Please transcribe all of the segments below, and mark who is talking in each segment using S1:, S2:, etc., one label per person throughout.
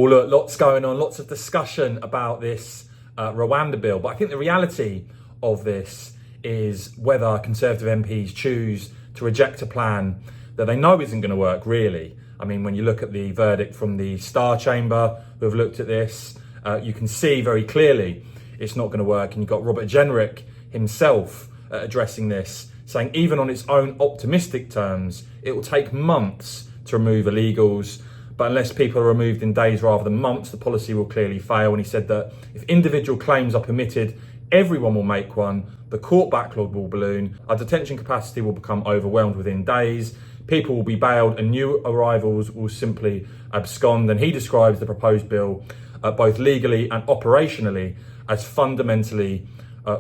S1: Well, look, lots going on, lots of discussion about this Rwanda bill. But I think the reality of this is whether Conservative MPs choose to reject a plan that they know isn't going to work, really. I mean, when you look at the verdict from the Star Chamber, who have looked at this, you can see very clearly it's not going to work. And you've got Robert Jenrick himself addressing this, saying even on its own optimistic terms, it will take months to remove illegals. But unless people are removed in days rather than months, the policy will clearly fail. And he said that if individual claims are permitted, everyone will make one. The court backlog will balloon. Our detention capacity will become overwhelmed within days. People will be bailed and new arrivals will simply abscond. And he describes the proposed bill, both legally and operationally, as fundamentally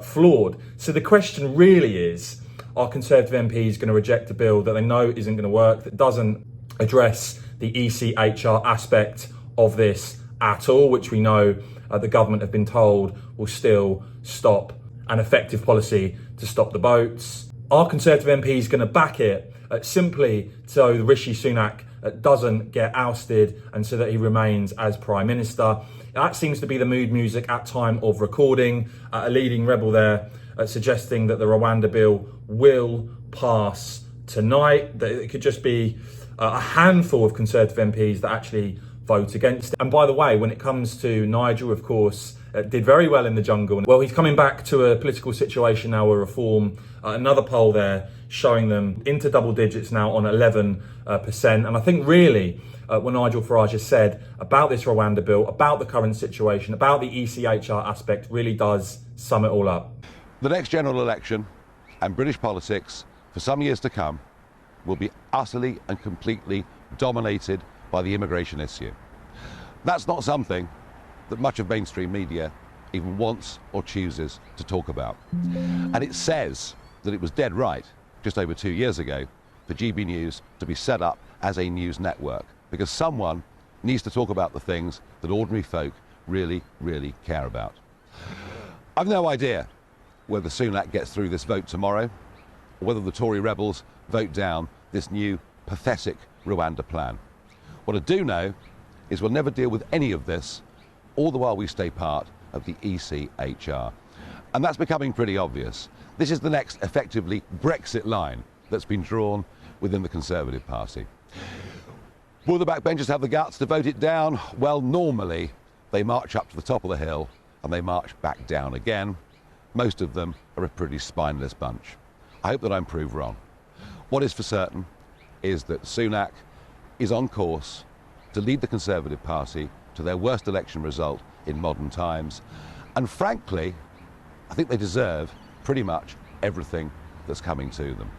S1: flawed. So the question really is, are Conservative MPs going to reject a bill that they know isn't going to work, that doesn't address the ECHR aspect of this at all, which we know the government have been told will still stop an effective policy to stop the boats? Are Conservative MPs going to back it simply so Rishi Sunak doesn't get ousted and so that he remains as Prime Minister? That seems to be the mood music at time of recording. A leading rebel there suggesting that the Rwanda bill will pass tonight, that it could just be a handful of Conservative MPs that actually vote against it. And by the way, when it comes to Nigel, of course, did very well in the jungle. Well, he's coming back to a political situation now where reform, another poll there showing them into double digits now on 11%. And I think really what Nigel Farage has said about this Rwanda bill, about the current situation, about the ECHR aspect really does sum it all up.
S2: The next general election and British politics for some years to come will be utterly and completely dominated by the immigration issue. That's not something that much of mainstream media even wants or chooses to talk about. And it says that it was dead right just over 2 years ago for GB News to be set up as a news network, because someone needs to talk about the things that ordinary folk really, really care about. I've no idea whether Sunak gets through this vote tomorrow, or whether the Tory rebels vote down this new pathetic Rwanda plan. What I do know is we'll never deal with any of this all the while we stay part of the ECHR. And that's becoming pretty obvious. This is the next effectively Brexit line that's been drawn within the Conservative Party. Will the backbenchers have the guts to vote it down? Well, normally they march up to the top of the hill and they march back down again. Most of them are a pretty spineless bunch. I hope that I'm proved wrong. What is for certain is that Sunak is on course to lead the Conservative Party to their worst election result in modern times. And frankly, I think they deserve pretty much everything that's coming to them.